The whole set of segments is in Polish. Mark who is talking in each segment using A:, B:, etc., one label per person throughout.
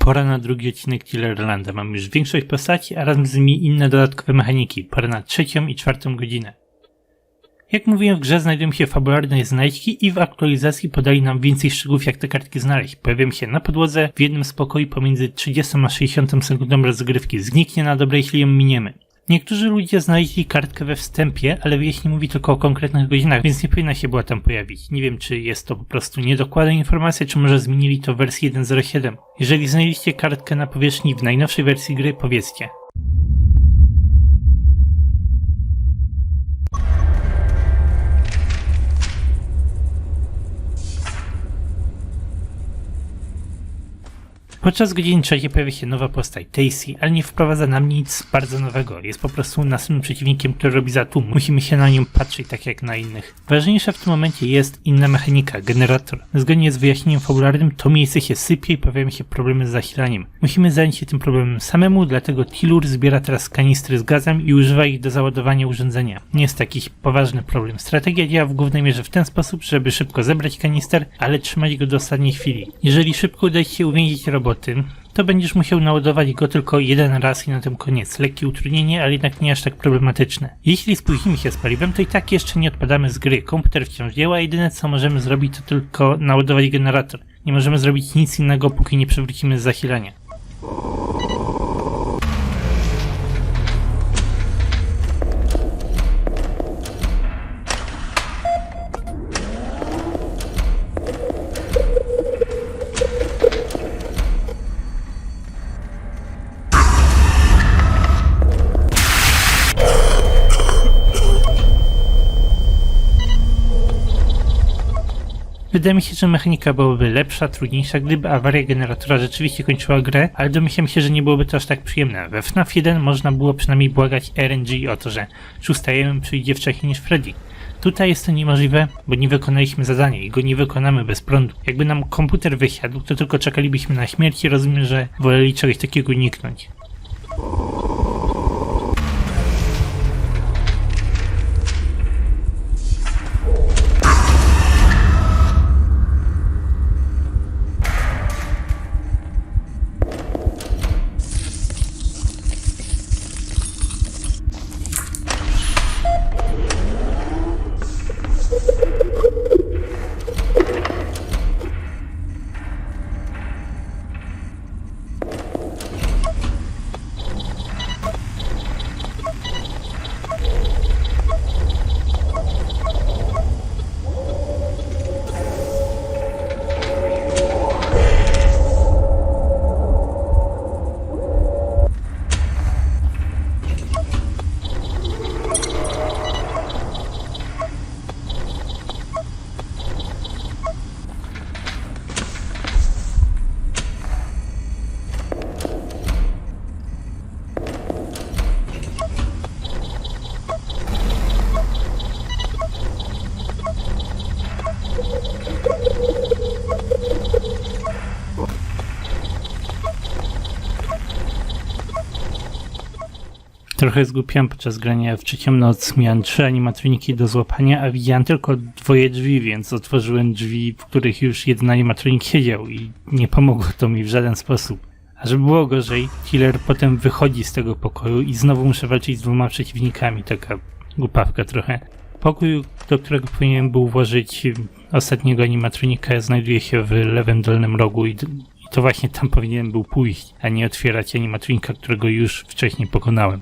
A: Pora na drugi odcinek Killerlanda. Mam już większość postaci, a razem z nimi inne dodatkowe mechaniki. Pora na 3. i 4. godzinę. Jak mówiłem, w grze znajdują się fabularne znajdźki i w aktualizacji podali nam więcej szczegółów, jak te kartki znaleźć. Pojawią się na podłodze w jednym z pokoi pomiędzy 30 a 60 sekundą rozgrywki. Zniknie na dobre, jeśli ją miniemy. Niektórzy ludzie znaleźli kartkę we wstępie, ale wieść mówi tylko o konkretnych godzinach, więc nie powinna się była tam pojawić. Nie wiem, czy jest to po prostu niedokładna informacja, czy może zmienili to w wersji 1.07. Jeżeli znaleźliście kartkę na powierzchni w najnowszej wersji gry, powiedzcie. Podczas godziny 3 pojawia się nowa postać, Tacy, ale nie wprowadza nam nic bardzo nowego. Jest po prostu następnym przeciwnikiem, który robi zatłum. Musimy się na nią patrzeć tak jak na innych. Ważniejsza w tym momencie jest inna mechanika, generator. Zgodnie z wyjaśnieniem fabularnym, to miejsce się sypie i pojawiają się problemy z zasilaniem. Musimy zająć się tym problemem samemu, dlatego Tilur zbiera teraz kanistry z gazem i używa ich do załadowania urządzenia. Nie jest to jakiś poważny problem. Strategia działa w głównej mierze w ten sposób, żeby szybko zebrać kanister, ale trzymać go do ostatniej chwili. Jeżeli szybko uda się uwięzić roboty, to będziesz musiał naładować go tylko jeden raz i na tym koniec. Lekkie utrudnienie, ale jednak nie aż tak problematyczne. Jeśli spóźnimy się z paliwem, to i tak jeszcze nie odpadamy z gry. Komputer wciąż działa, a jedyne co możemy zrobić, to tylko naładować generator. Nie możemy zrobić nic innego, póki nie przywrócimy z zasilania. Wydaje mi się, że mechanika byłaby lepsza, trudniejsza, gdyby awaria generatora rzeczywiście kończyła grę, ale domyślam się, że nie byłoby to aż tak przyjemne. We FNAF 1 można było przynajmniej błagać RNG o to, że 6. przyjdzie wcześniej niż Freddy. Tutaj jest to niemożliwe, bo nie wykonaliśmy zadania i go nie wykonamy bez prądu. Jakby nam komputer wysiadł, to tylko czekalibyśmy na śmierć i rozumiem, że woleli czegoś takiego uniknąć. Trochę zgłupiałem podczas grania w trzecią noc. Miałem 3 animatroniki do złapania, a widziałem tylko 2 drzwi, więc otworzyłem drzwi, w których już jeden animatronik siedział i nie pomogło to mi w żaden sposób. A żeby było gorzej, killer potem wychodzi z tego pokoju i znowu muszę walczyć z 2 przeciwnikami. Taka głupawka trochę. Pokój, do którego powinienem był włożyć ostatniego animatronika, znajduje się w lewym dolnym rogu i to właśnie tam powinienem był pójść, a nie otwierać animatronika, którego już wcześniej pokonałem.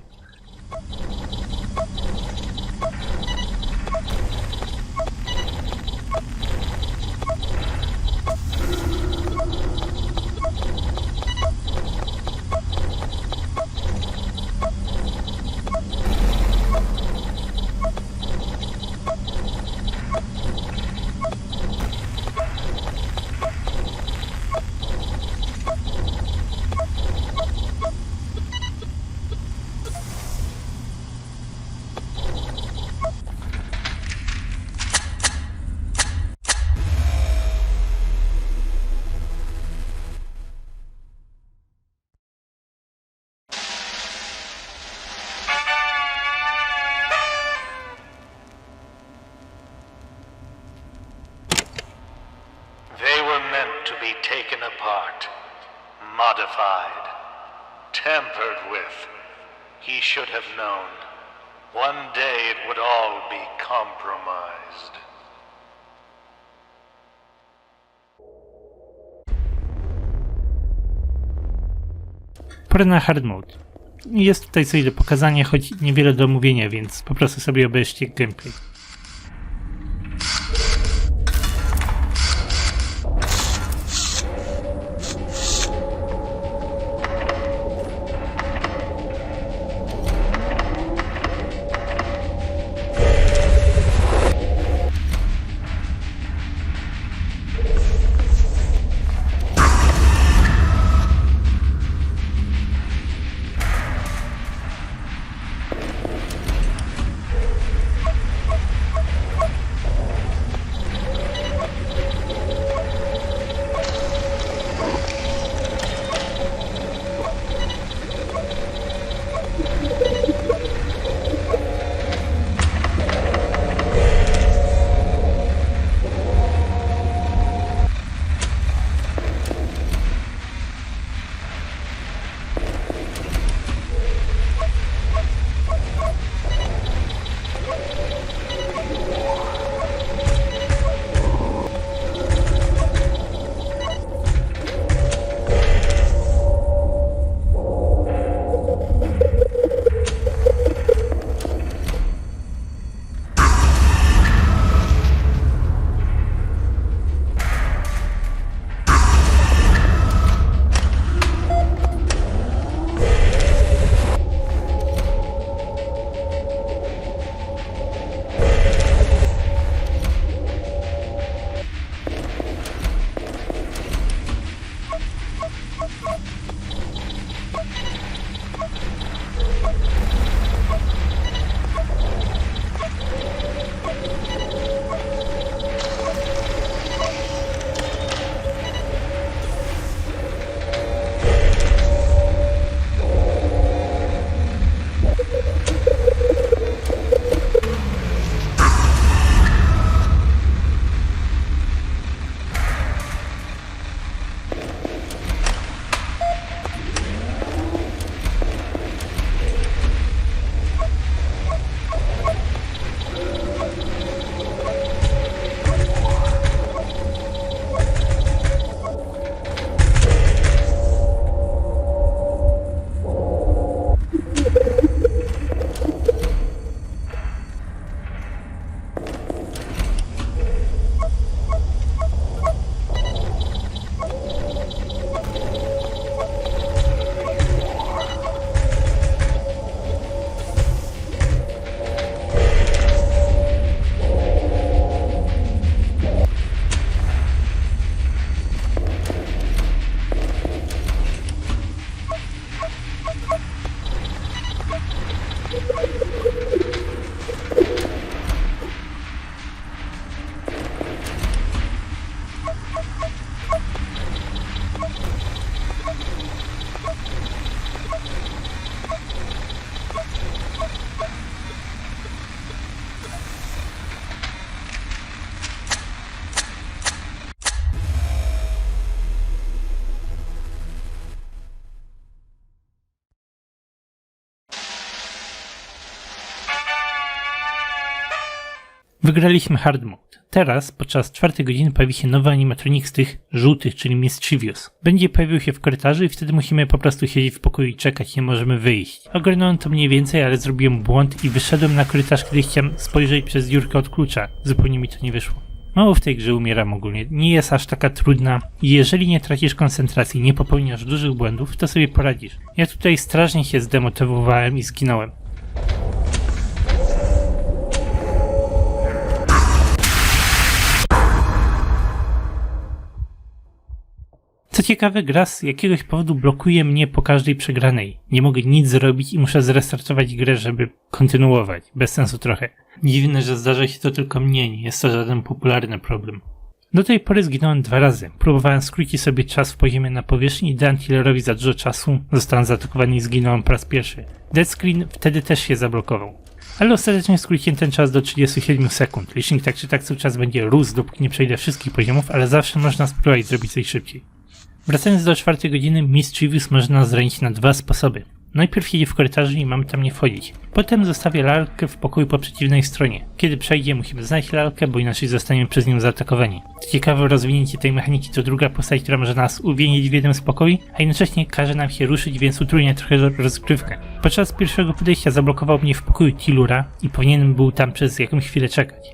B: They were meant to be taken apart. Modified. Tampered with. He should have known. One day it would all be compromised.
A: Pora na hard mode. Jest tutaj coś do pokazania, choć niewiele do omówienia, więc po prostu sobie obejrzcie gameplay. Wygraliśmy hard mode. Teraz, podczas 4 godziny, pojawi się nowy animatronik z tych żółtych, czyli Mischievous. Będzie pojawił się w korytarzu i wtedy musimy po prostu siedzieć w pokoju i czekać, nie możemy wyjść. Ogarnąłem to mniej więcej, ale zrobiłem błąd i wyszedłem na korytarz, kiedy chciałem spojrzeć przez dziurkę od klucza. Zupełnie mi to nie wyszło. Mało w tej grze umieram ogólnie, nie jest aż taka trudna i jeżeli nie tracisz koncentracji, nie popełniasz dużych błędów, to sobie poradzisz. Ja tutaj strasznie się zdemotywowałem i zginąłem. Co ciekawe, gra z jakiegoś powodu blokuje mnie po każdej przegranej. Nie mogę nic zrobić i muszę zrestartować grę, żeby kontynuować. Bez sensu trochę. Dziwne, że zdarza się to tylko mnie, nie jest to żaden popularny problem. Do tej pory zginąłem 2 razy. Próbowałem skrócić sobie czas w poziomie na powierzchni i dałem killerowi za dużo czasu. Zostałem zaatakowany i zginąłem po raz pierwszy. Dead Screen wtedy też się zablokował. Ale ostatecznie skróciłem ten czas do 37 sekund. Licznik tak czy tak cały czas będzie rósł, dopóki nie przejdę wszystkich poziomów, ale zawsze można spróbować zrobić coś szybciej. Wracając do 4 godziny, Mischievous można zranić na 2 sposoby. Najpierw siedzi w korytarzu i mamy tam nie wchodzić. Potem zostawia lalkę w pokoju po przeciwnej stronie. Kiedy przejdzie, musimy znaleźć lalkę, bo inaczej zostaniemy przez nią zaatakowani. Ciekawe rozwinięcie tej mechaniki to druga postać, która może nas uwięzić w jednym z pokoi, a jednocześnie każe nam się ruszyć, więc utrudnia trochę rozgrywkę. Podczas pierwszego podejścia zablokował mnie w pokoju Tilura i powinienem był tam przez jakąś chwilę czekać.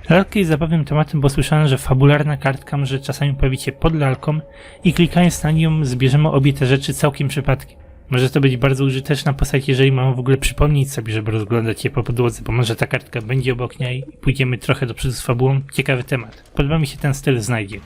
A: Lalka jest zabawnym tematem, bo słyszałem, że fabularna kartka może czasami pojawić się pod lalką i klikając na nią zbierzemy obie te rzeczy całkiem przypadkiem. Może to być bardzo użyteczna postać, jeżeli mamy w ogóle przypomnieć sobie, żeby rozglądać je po podłodze, bo może ta kartka będzie obok niej i pójdziemy trochę do przodu z fabułą. Ciekawy temat. Podoba mi się ten styl znajdziek.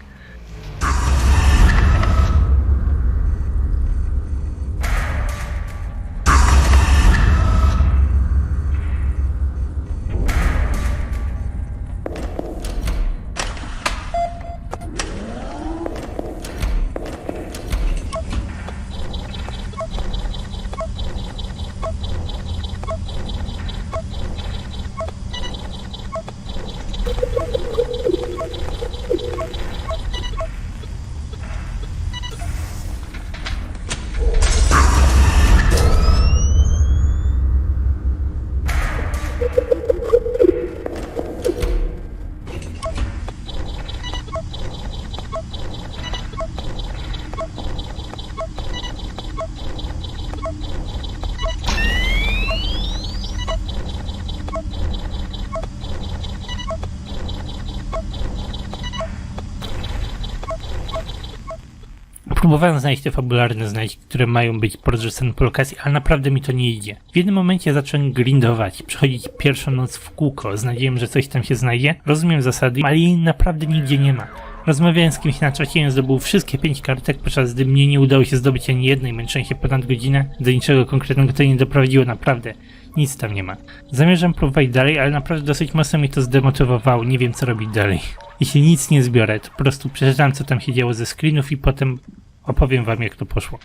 A: Próbowałem znaleźć te fabularne znajdźki, które mają być porozrzucane po lokacji, ale naprawdę mi to nie idzie. W jednym momencie zacząłem grindować, przechodzić pierwszą noc w kółko z nadzieją, że coś tam się znajdzie. Rozumiem zasady, ale jej naprawdę nigdzie nie ma. Rozmawiałem z kimś na czacie, zdobył wszystkie 5 kartek, podczas gdy mnie nie udało się zdobyć ani jednej, męczyłem się ponad godzinę. Do niczego konkretnego to nie doprowadziło, naprawdę. Nic tam nie ma. Zamierzam próbować dalej, ale naprawdę dosyć mocno mnie to zdemotywowało, nie wiem co robić dalej. Jeśli nic nie zbiorę, to po prostu przeczytam co tam się działo ze screenów i potem opowiem wam jak to poszło.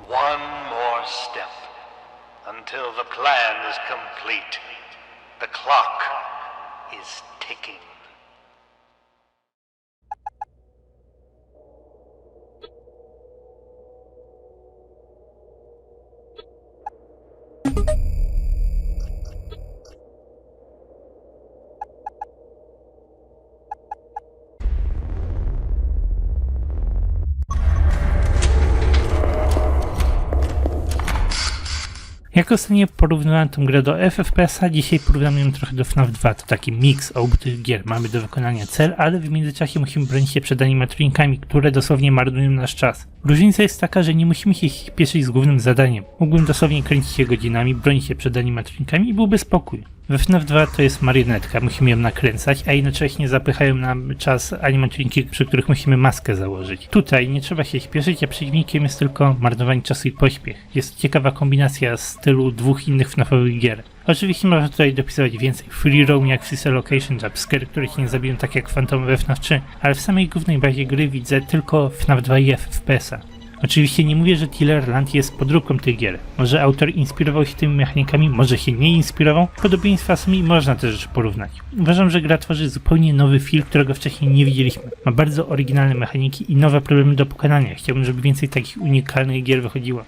B: One more step until the plan is complete. The clock is ticking.
A: Jak ostatnio porównywałem tę grę do FFPS-a, dzisiaj porównamy ją trochę do FNAF 2. To taki miks obu tych gier. Mamy do wykonania cel, ale w międzyczasie musimy bronić się przed animatronikami, które dosłownie marnują nasz czas. Różnica jest taka, że nie musimy się śpieszyć z głównym zadaniem. Mógłbym dosłownie kręcić się godzinami, bronić się przed animatronikami i byłby spokój. We FNAF 2 to jest marionetka, musimy ją nakręcać, a jednocześnie zapychają nam czas animatroniki, przy których musimy maskę założyć. Tutaj nie trzeba się śpieszyć, a przeciwnikiem jest tylko marnowanie czasu i pośpiech. Jest ciekawa kombinacja stylu dwóch innych FNAF-owych gier. Oczywiście można tutaj dopisywać więcej free roam jak Freeze Location, jumpscare, które się nie zabiją tak jak Phantom w FNAF 3, ale w samej głównej bazie gry widzę tylko FNAF 2 i FFPS-a. Oczywiście nie mówię, że Tillerland jest podróbką tych gier. Może autor inspirował się tymi mechanikami, może się nie inspirował. Podobieństwa są i można te rzeczy porównać. Uważam, że gra tworzy zupełnie nowy film, którego wcześniej nie widzieliśmy. Ma bardzo oryginalne mechaniki i nowe problemy do pokonania. Chciałbym, żeby więcej takich unikalnych gier wychodziło.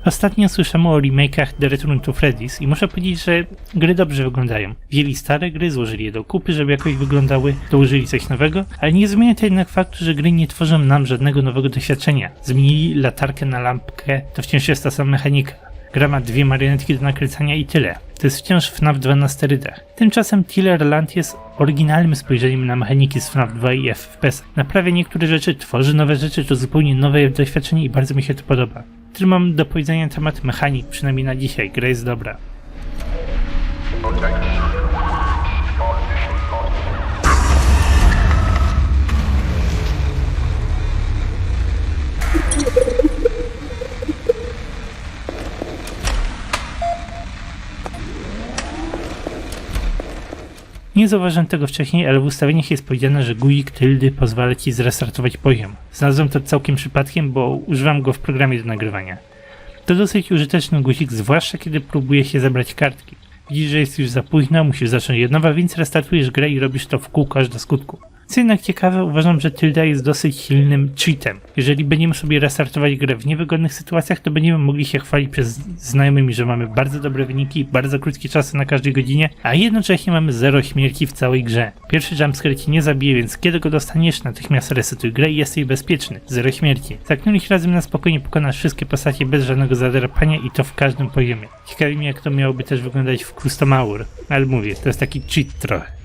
A: Ostatnio słyszałem o remake'ach The Return to Freddy's i muszę powiedzieć, że gry dobrze wyglądają. Wzięli stare gry, złożyli je do kupy, żeby jakoś wyglądały, dołożyli coś nowego, ale nie zmienia to jednak faktu, że gry nie tworzą nam żadnego nowego doświadczenia. Zmienili latarkę na lampkę, to wciąż jest ta sama mechanika. Gra ma 2 marionetki do nakręcania i tyle. To jest wciąż FNAF 2 na sterydach. Tymczasem Tillerland jest oryginalnym spojrzeniem na mechaniki z FNAF 2 i FPS. Naprawia niektóre rzeczy, tworzy nowe rzeczy, to zupełnie nowe doświadczenie i bardzo mi się to podoba. Tyle mam do powiedzenia na temat mechanik, przynajmniej na dzisiaj. Gra jest dobra. Nie zauważyłem tego wcześniej, ale w ustawieniach jest powiedziane, że guzik tyldy pozwala ci zrestartować poziom. Znalazłem to całkiem przypadkiem, bo używam go w programie do nagrywania. To dosyć użyteczny guzik, zwłaszcza kiedy próbuje się zebrać kartki. Widzisz, że jest już za późno, musisz zacząć od nowa, więc restartujesz grę i robisz to w kółko aż do skutku. Co jednak ciekawe, uważam, że tylda jest dosyć silnym cheatem. Jeżeli będziemy sobie restartować grę w niewygodnych sytuacjach, to będziemy mogli się chwalić przez znajomymi, że mamy bardzo dobre wyniki, bardzo krótkie czasy na każdej godzinie, a jednocześnie mamy 0 śmierci w całej grze. Pierwszy jumpscare ci nie zabije, więc kiedy go dostaniesz, natychmiast resetuj grę i jesteś bezpieczny. 0 śmierci. Za którymś razem na spokojnie pokonasz wszystkie postacie bez żadnego zadrapania i to w każdym poziomie. Ciekawi mnie, jak to miałoby też wyglądać w Custom Hour, ale mówię, to jest taki cheat trochę.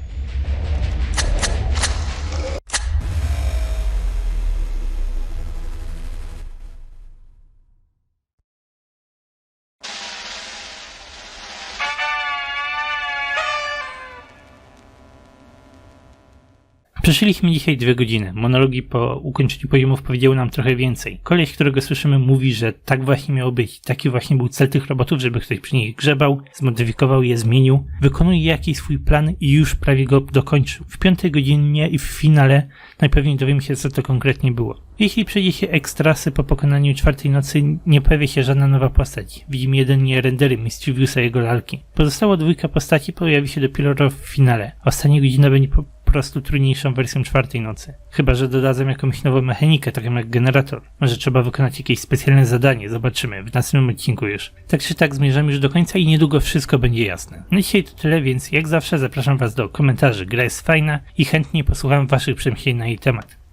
A: Przeszliśmy dzisiaj 2 godziny. Monologi po ukończeniu poziomów powiedziały nam trochę więcej. Koleś, którego słyszymy, mówi, że tak właśnie miało być. Taki właśnie był cel tych robotów, żeby ktoś przy nich grzebał, zmodyfikował je, zmienił, wykonuje jakiś swój plan i już prawie go dokończył. W 5 godzinie i w finale najpewniej dowiemy się, co to konkretnie było. Jeśli przejdzie się ekstrasy po pokonaniu 4 nocy, nie pojawi się żadna nowa postać. Widzimy jedynie rendery Mischievousa i jego lalki. Pozostała 2 postaci pojawi się dopiero w finale. Ostatnia godzina będzie po prostu trudniejszą wersją 4 nocy. Chyba że dodadzą jakąś nową mechanikę, taką jak generator. Może trzeba wykonać jakieś specjalne zadanie, zobaczymy w następnym odcinku już. Tak czy tak zmierzamy już do końca i niedługo wszystko będzie jasne. No dzisiaj to tyle, więc jak zawsze zapraszam was do komentarzy. Gra jest fajna i chętnie posłucham waszych przemyśleń na jej temat.